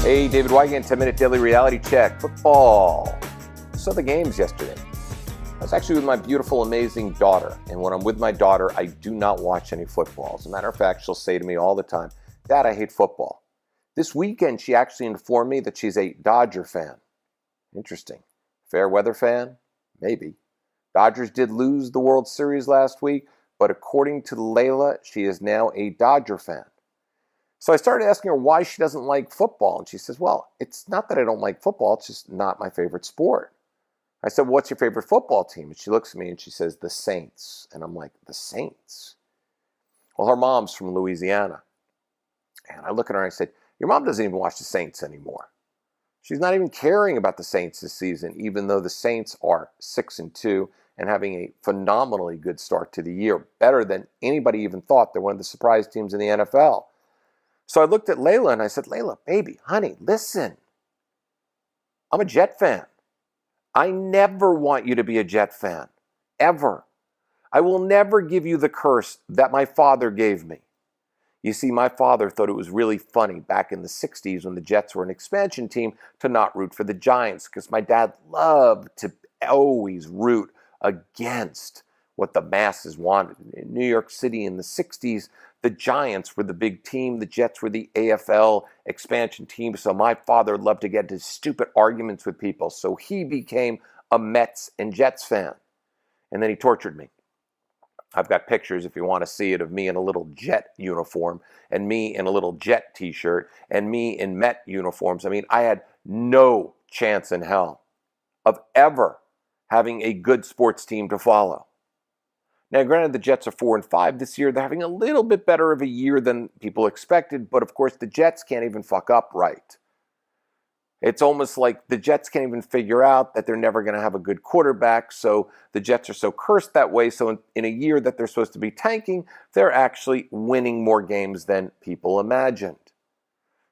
Hey, David Wygant, 10-minute daily reality check. Football. Saw the games yesterday. I was actually with my beautiful, amazing daughter. And when I'm with my daughter, I do not watch any football. As a matter of fact, she'll say to me all the time, Dad, I hate football. This weekend, she actually informed me that she's a Dodger fan. Interesting. Fair weather fan? Maybe. Dodgers did lose the World Series last week, but according to Layla, she is now a Dodger fan. So I started asking her why she doesn't like football. And she says, well, it's not that I don't like football. It's just not my favorite sport. I said, well, what's your favorite football team? And she looks at me and she says, the Saints. And I'm like, the Saints? Well, her mom's from Louisiana. And I look at her and I said, your mom doesn't even watch the Saints anymore. She's not even caring about the Saints this season, even though the Saints are 6-2 and having a phenomenally good start to the year, better than anybody even thought. They're one of the surprise teams in the NFL. So I looked at Layla and I said, Layla, baby, honey, listen. I'm a Jet fan. I never want you to be a Jet fan, ever. I will never give you the curse that my father gave me. You see, my father thought it was really funny back in the 60s when the Jets were an expansion team to not root for the Giants, because my dad loved to always root against what the masses wanted. In New York City in the 60s, the Giants were the big team. The Jets were the AFL expansion team. So my father loved to get into stupid arguments with people. So he became a Mets and Jets fan. And then he tortured me. I've got pictures, if you want to see it, of me in a little Jet uniform and me in a little Jet t-shirt and me in Met uniforms. I mean, I had no chance in hell of ever having a good sports team to follow. Now, granted, the Jets are 4-5 this year. They're having a little bit better of a year than people expected, but of course, the Jets can't even fuck up right. It's almost like the Jets can't even figure out that they're never going to have a good quarterback, so the Jets are so cursed that way. So in a year that they're supposed to be tanking, they're actually winning more games than people imagined.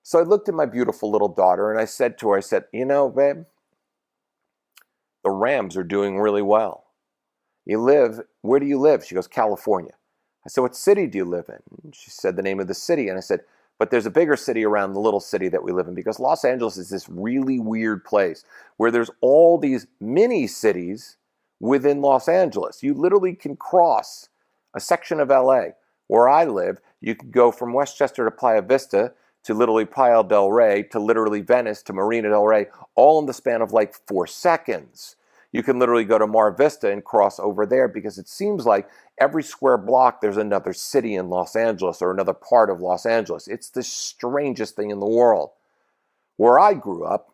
So I looked at my beautiful little daughter and I said to her, you know, babe, the Rams are doing really well. Where do you live? She goes, California. I said, what city do you live in? And she said the name of the city. And I said, but there's a bigger city around the little city that we live in, because Los Angeles is this really weird place where there's all these mini cities within Los Angeles. You literally can cross a section of LA. Where I live, you can go from Westchester to Playa Vista to literally Playa del Rey to literally Venice to Marina del Rey, all in the span of like 4 seconds. You can literally go to Mar Vista and cross over there, because it seems like every square block there's another city in Los Angeles or another part of Los Angeles. It's the strangest thing in the world. Where I grew up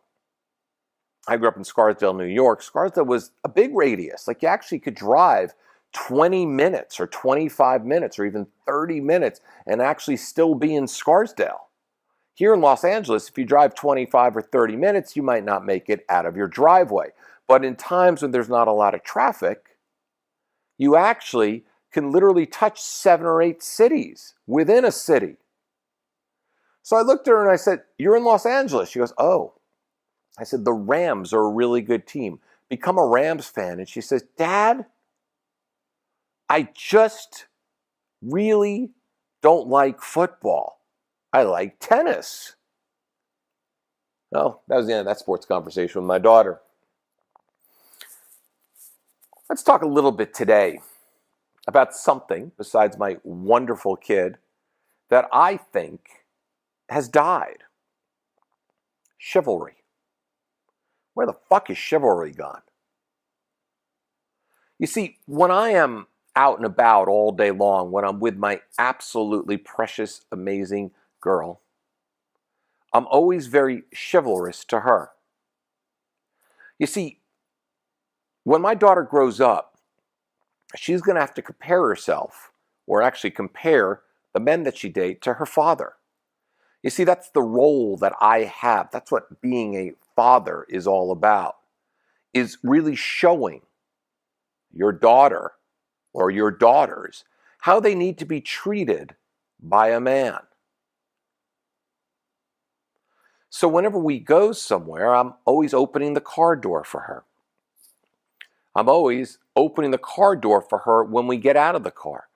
in Scarsdale, New York. Scarsdale was a big radius. Like, you actually could drive 20 minutes or 25 minutes or even 30 minutes and actually still be in Scarsdale. Here in Los Angeles, if you drive 25 or 30 minutes, you might not make it out of your driveway. But in times when there's not a lot of traffic, you actually can literally touch 7 or 8 cities within a city. So I looked at her and I said, you're in Los Angeles. She goes, oh. I said, the Rams are a really good team. Become a Rams fan. And she says, Dad, I just really don't like football. I like tennis. Well, that was the end of that sports conversation with my daughter. Let's talk a little bit today about something besides my wonderful kid that I think has died. Chivalry. Where the fuck is chivalry gone? You see, when I am out and about all day long, when I'm with my absolutely precious, amazing girl, I'm always very chivalrous to her. You see, when my daughter grows up, she's going to have to compare herself, or actually compare the men that she dates, to her father. You see, that's the role that I have. That's what being a father is all about, is really showing your daughter or your daughters how they need to be treated by a man. So whenever we go somewhere, I'm always opening the car door for her. I'm always opening the car door for her when we get out of the car.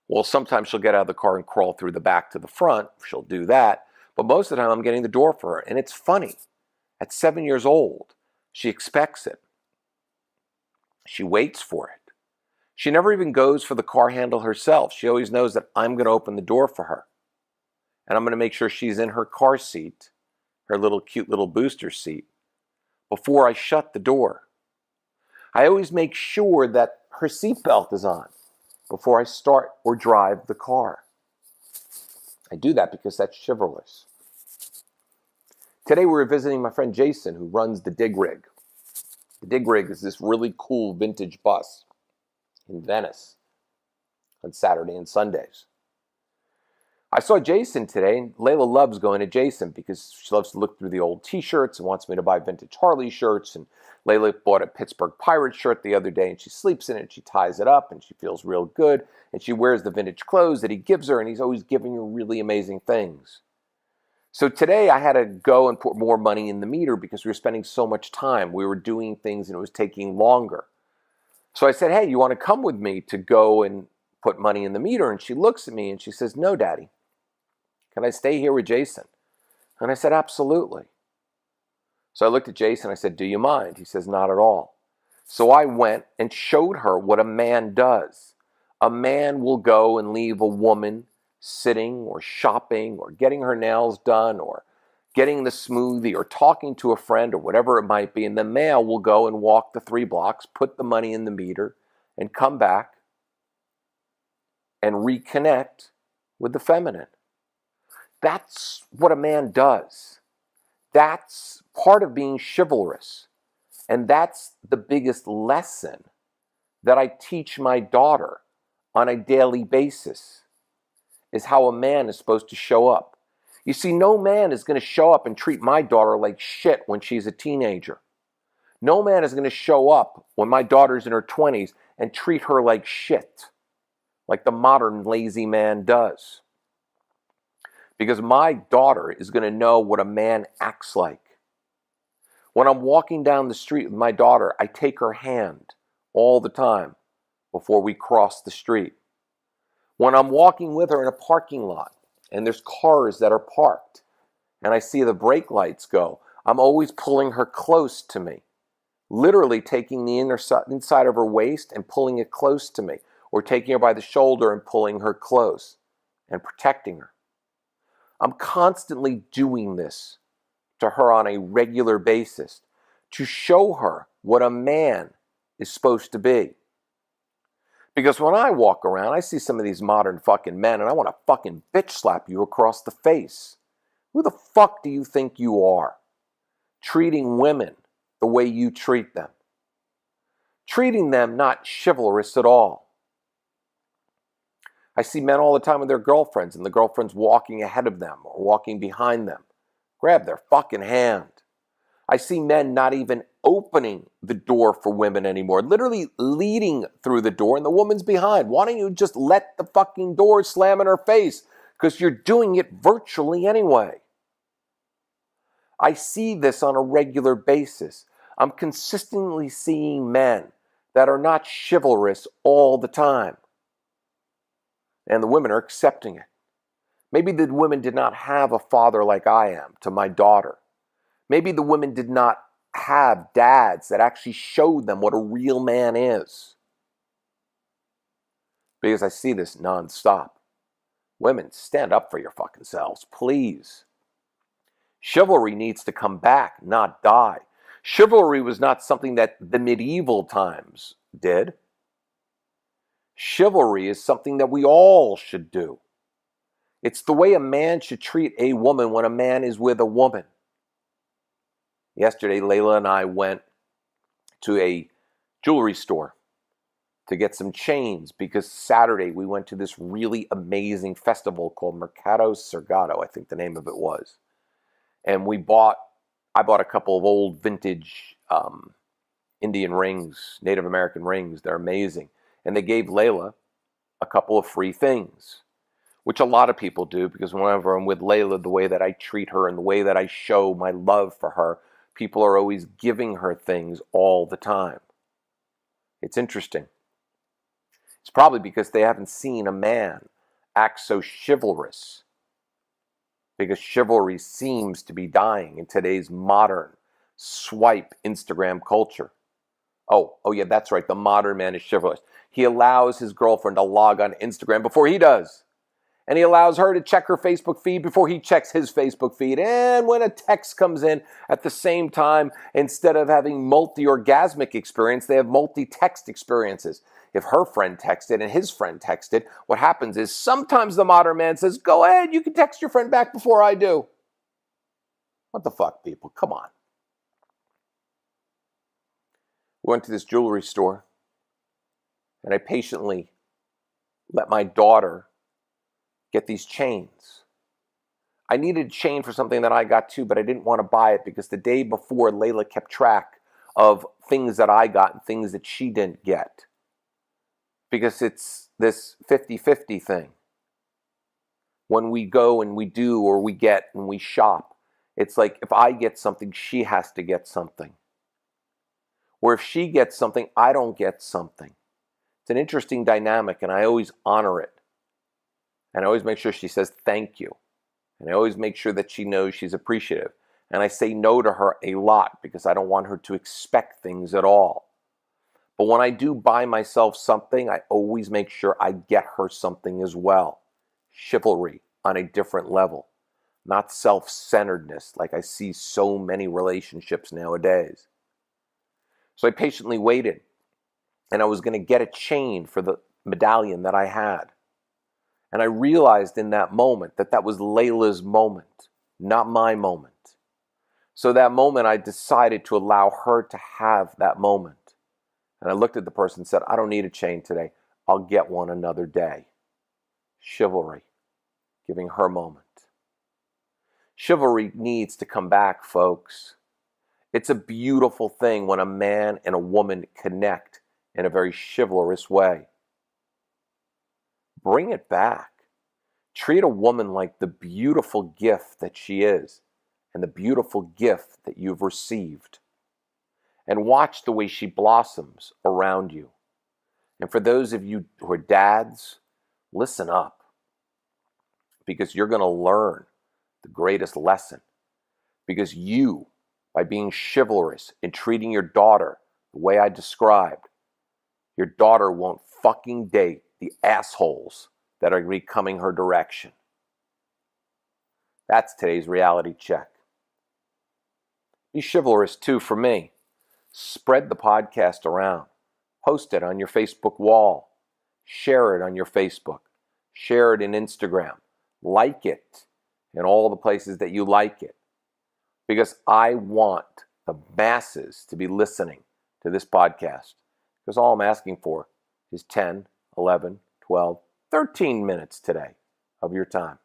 Well, sometimes she'll get out of the car and crawl through the back to the front. She'll do that. But most of the time I'm getting the door for her. And it's funny. At 7 years old, she expects it. She waits for it. She never even goes for the car handle herself. She always knows that I'm going to open the door for her. And I'm going to make sure she's in her car seat, her little cute little booster seat, before I shut the door. I always make sure that her seatbelt is on before I start or drive the car. I do that because that's chivalrous. Today we were visiting my friend Jason, who runs the Dig Rig. The Dig Rig is this really cool vintage bus in Venice on Saturday and Sundays. I saw Jason today, and Layla loves going to Jason because she loves to look through the old t-shirts and wants me to buy vintage Harley shirts. And Layla bought a Pittsburgh Pirates shirt the other day, and she sleeps in it, and she ties it up, and she feels real good. And she wears the vintage clothes that he gives her, and he's always giving her really amazing things. So today I had to go and put more money in the meter because we were spending so much time. We were doing things, and it was taking longer. So I said, hey, you want to come with me to go and put money in the meter? And she looks at me, and she says, no, Daddy. Can I stay here with Jason? And I said, absolutely. So I looked at Jason. I said, do you mind? He says, not at all. So I went and showed her what a man does. A man will go and leave a woman sitting or shopping or getting her nails done or getting the smoothie or talking to a friend or whatever it might be. And the male will go and walk the 3 blocks, put the money in the meter, and come back and reconnect with the feminine. That's what a man does. That's part of being chivalrous. And that's the biggest lesson that I teach my daughter on a daily basis, is how a man is supposed to show up. You see, no man is going to show up and treat my daughter like shit when she's a teenager. No man is going to show up when my daughter's in her 20s and treat her like shit, like the modern lazy man does. Because my daughter is going to know what a man acts like. When I'm walking down the street with my daughter, I take her hand all the time before we cross the street. When I'm walking with her in a parking lot and there's cars that are parked and I see the brake lights go, I'm always pulling her close to me, literally taking the inside of her waist and pulling it close to me, or taking her by the shoulder and pulling her close and protecting her. I'm constantly doing this to her on a regular basis to show her what a man is supposed to be. Because when I walk around, I see some of these modern fucking men and I want to fucking bitch slap you across the face. Who the fuck do you think you are? Treating women the way you treat them. Treating them not chivalrous at all. I see men all the time with their girlfriends and the girlfriend's walking ahead of them or walking behind them. Grab their fucking hand. I see men not even opening the door for women anymore, literally leading through the door and the woman's behind. Why don't you just let the fucking door slam in her face? Because you're doing it virtually anyway. I see this on a regular basis. I'm consistently seeing men that are not chivalrous all the time. And the women are accepting it. Maybe the women did not have a father like I am to my daughter. Maybe the women did not have dads that actually showed them what a real man is. Because I see this nonstop. Women, stand up for your fucking selves, please. Chivalry needs to come back, not die. Chivalry was not something that the medieval times did. Chivalry is something that we all should do. It's the way a man should treat a woman when a man is with a woman. Yesterday, Layla and I went to a jewelry store to get some chains because Saturday we went to this really amazing festival called Mercado Sergado, I think the name of it was. And I bought a couple of old vintage Indian rings, Native American rings. They're amazing. And they gave Layla a couple of free things, which a lot of people do, because whenever I'm with Layla, the way that I treat her and the way that I show my love for her, people are always giving her things all the time. It's interesting. It's probably because they haven't seen a man act so chivalrous because chivalry seems to be dying in today's modern swipe Instagram culture. Oh yeah, that's right. The modern man is chivalrous. He allows his girlfriend to log on Instagram before he does. And he allows her to check her Facebook feed before he checks his Facebook feed. And when a text comes in at the same time, instead of having multi-orgasmic experience, they have multi-text experiences. If her friend texted and his friend texted, what happens is sometimes the modern man says, go ahead, you can text your friend back before I do. What the fuck, people? Come on. We went to this jewelry store, and I patiently let my daughter get these chains. I needed a chain for something that I got too, but I didn't want to buy it because the day before, Layla kept track of things that I got and things that she didn't get. Because it's this 50-50 thing. When we go and we do or we get and we shop, it's like if I get something, she has to get something. Or if she gets something, I don't get something. It's an interesting dynamic, and I always honor it. And I always make sure she says thank you. And I always make sure that she knows she's appreciative. And I say no to her a lot because I don't want her to expect things at all. But when I do buy myself something, I always make sure I get her something as well. Chivalry on a different level. Not self-centeredness like I see so many relationships nowadays. So I patiently waited. And I was going to get a chain for the medallion that I had. And I realized in that moment that that was Layla's moment, not my moment. So that moment, I decided to allow her to have that moment. And I looked at the person and said, I don't need a chain today. I'll get one another day. Chivalry, giving her moment. Chivalry needs to come back, folks. It's a beautiful thing when a man and a woman connect in a very chivalrous way. Bring it back. Treat a woman like the beautiful gift that she is and the beautiful gift that you've received. And watch the way she blossoms around you. And for those of you who are dads, listen up. Because you're going to learn the greatest lesson. Because you, by being chivalrous and treating your daughter the way I described, your daughter won't fucking date the assholes that are going to be coming her direction. That's today's reality check. Be chivalrous too for me. Spread the podcast around. Post it on your Facebook wall. Share it on your Facebook. Share it in Instagram. Like it in all the places that you like it. Because I want the masses to be listening to this podcast. Because all I'm asking for is 10, 11, 12, 13 minutes today of your time.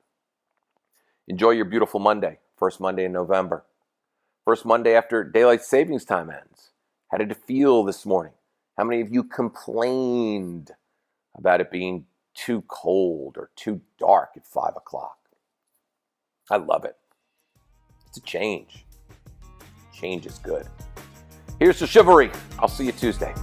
Enjoy your beautiful Monday, first Monday in November. First Monday after daylight savings time ends. How did it feel this morning? How many of you complained about it being too cold or too dark at 5 o'clock? I love it. It's a change. Change is good. Here's to chivalry. I'll see you Tuesday.